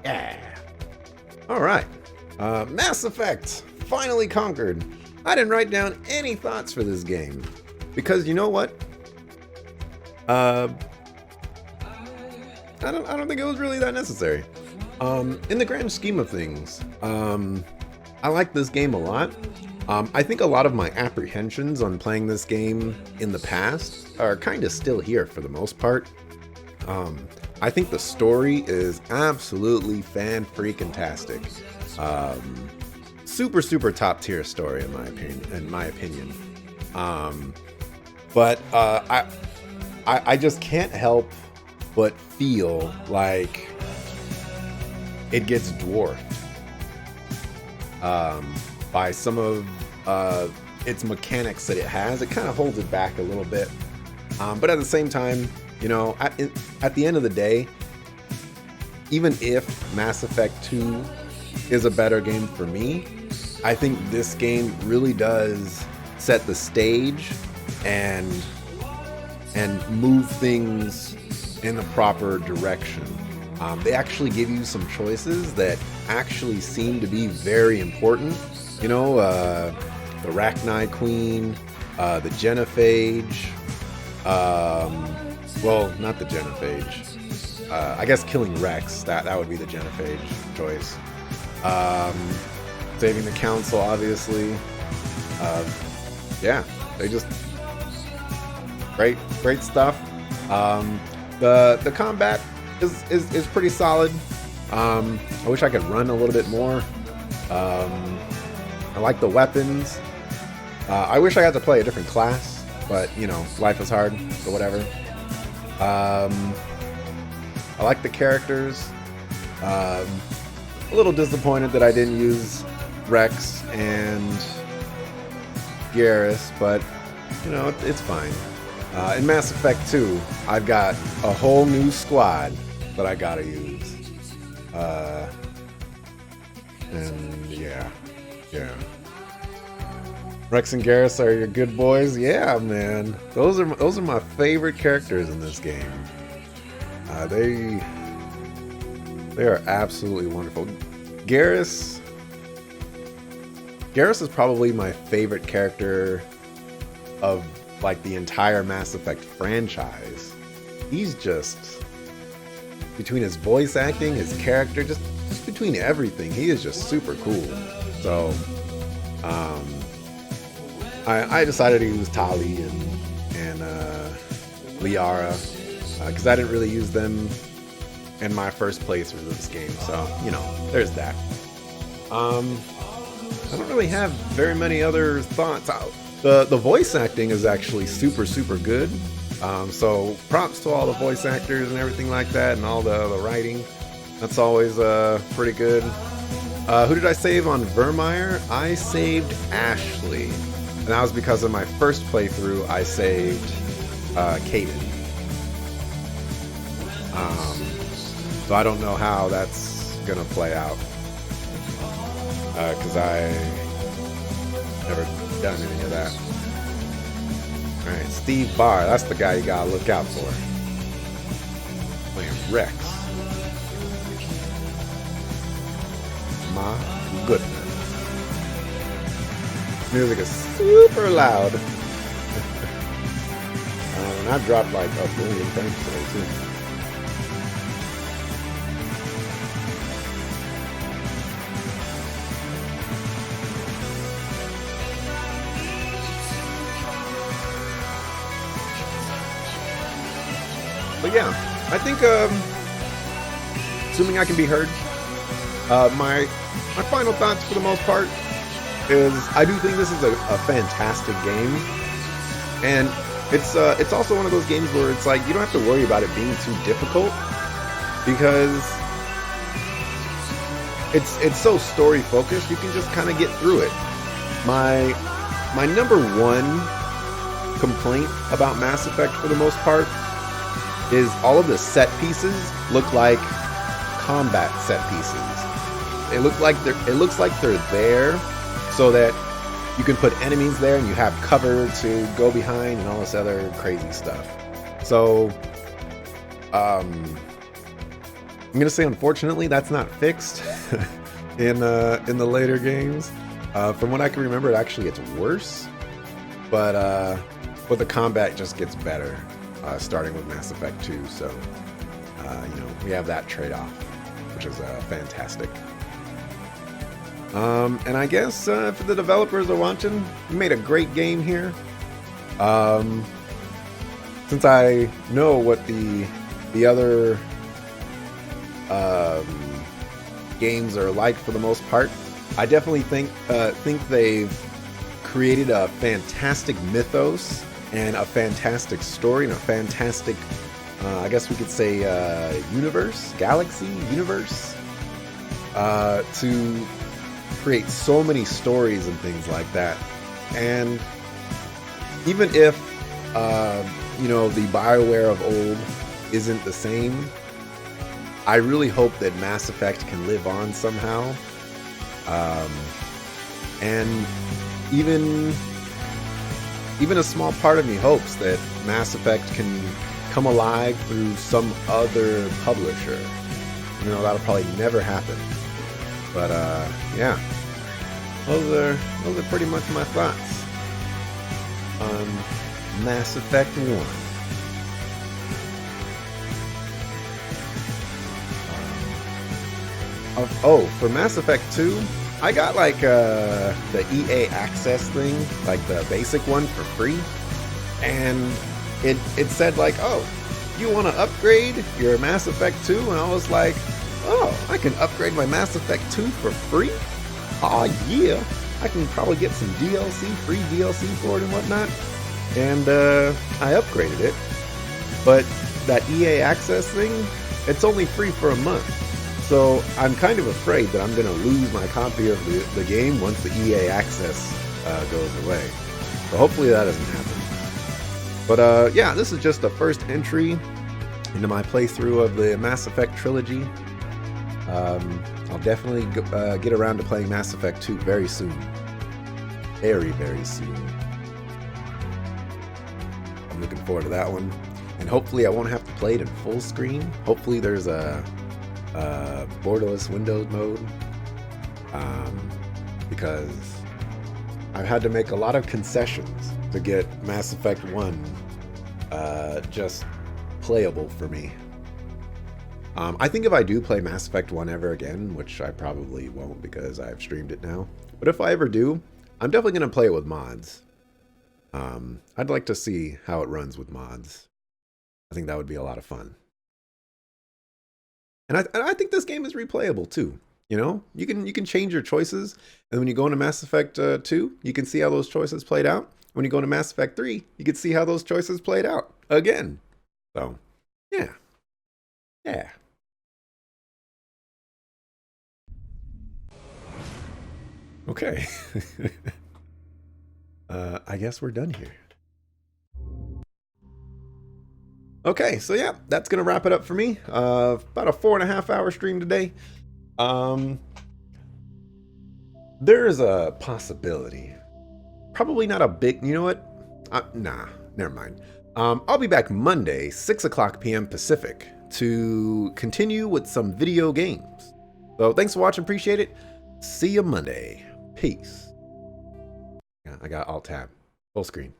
Yeah. All right. Mass Effect finally conquered. I didn't write down any thoughts for this game because you know what? I don't think it was really that necessary. In the grand scheme of things, I like this game a lot. I think a lot of my apprehensions on playing this game in the past are kind of still here for the most part. I think the story is absolutely fan-freaking-tastic. Super top tier story in my opinion. But I just can't help but feel like it gets dwarfed by some of its mechanics that it has. It kind of holds it back a little bit. But at the same time, you know, at the end of the day, even if Mass Effect 2 is a better game for me, I think this game really does set the stage and move things in the proper direction. They actually give you some choices that actually seem to be very important. You know, the Rachni Queen, the Genophage, well, not the Genophage. I guess killing Rex, that would be the Genophage choice. Saving the Council, obviously. Yeah, they just great stuff. The combat is pretty solid. I wish I could run a little bit more. I like the weapons. I wish I got to play a different class, but you know, life is hard, so whatever. I like the characters. A little disappointed that I didn't use Rex and Garrus, but you know, it's fine. In Mass Effect 2, I've got a whole new squad that I gotta use. And yeah. Rex and Garrus are your good boys. Yeah, man. Those are my favorite characters in this game. They are absolutely wonderful. Garrus is probably my favorite character of like the entire Mass Effect franchise. He's just, between his voice acting, his character, just between everything, he is just super cool. So I decided to use Tali and Liara because I didn't really use them in my first playthrough of this game. So, you know, there's that. I don't really have very many other thoughts. The voice acting is actually super good. So props to all the voice actors and everything like that, and all the writing. That's always pretty good. Who did I save on Vermeer? I saved Ashley. And that was because of my first playthrough, I saved Kaidan. So I don't know how that's gonna play out. Because I never done any of that. Alright, Steve Barr, that's the guy you gotta look out for. Playing Rex. My goodness. Music is super loud. And I dropped like a billion things today too. But yeah, I think, assuming I can be heard, my final thoughts for the most part is I do think this is a fantastic game, and it's also one of those games where it's like you don't have to worry about it being too difficult because it's so story focused. You can just kind of get through it. My number one complaint about Mass Effect for the most part is all of the set pieces look like combat set pieces. It looks like they're there so that you can put enemies there and you have cover to go behind and all this other crazy stuff. So I'm gonna say unfortunately that's not fixed in the later games. From what I can remember, it actually gets worse, but the combat just gets better, starting with Mass Effect 2. So you know, we have that trade-off, which is fantastic. And I guess if the developers are watching, you made a great game here. Since I know what the other games are like for the most part, I definitely think they've created a fantastic mythos and a fantastic story and a fantastic, I guess we could say, universe, galaxy, universe, to create so many stories and things like that. And even if you know, the BioWare of old isn't the same, I really hope that Mass Effect can live on somehow. And even a small part of me hopes that Mass Effect can come alive through some other publisher. You know, that'll probably never happen. But yeah, those are pretty much my thoughts on Mass Effect 1. Oh, for Mass Effect 2, I got like the EA Access thing, like the basic one for free, and it said like, oh, you want to upgrade your Mass Effect 2? And I was like, oh, I can upgrade my Mass Effect 2 for free? Aw, yeah, I can probably get some DLC, free DLC for it and whatnot. And I upgraded it, but that EA Access thing, it's only free for a month. So I'm kind of afraid that I'm going to lose my copy of the game once the EA Access goes away. So hopefully that doesn't happen. But yeah, this is just the first entry into my playthrough of the Mass Effect trilogy. I'll definitely get around to playing Mass Effect 2 very soon. Very, very soon. I'm looking forward to that one. And hopefully I won't have to play it in full screen. Hopefully there's a borderless Windows mode. Because I've had to make a lot of concessions to get Mass Effect 1 just playable for me. I think if I do play Mass Effect 1 ever again, which I probably won't because I've streamed it now, but if I ever do, I'm definitely going to play it with mods. I'd like to see how it runs with mods. I think that would be a lot of fun. And I think this game is replayable too. You know, you can change your choices, and when you go into Mass Effect 2, you can see how those choices played out. When you go into Mass Effect 3, you can see how those choices played out again. So, yeah. Yeah. Okay. I guess we're done here. Okay, so yeah, that's gonna wrap it up for me. About a 4.5 hour stream today. There is a possibility, probably not a big, you know what? Nah, never mind. I'll be back Monday, 6 o'clock p.m. Pacific, to continue with some video games. So thanks for watching, appreciate it. See you Monday. Peace. Yeah, I got Alt Tab, full screen.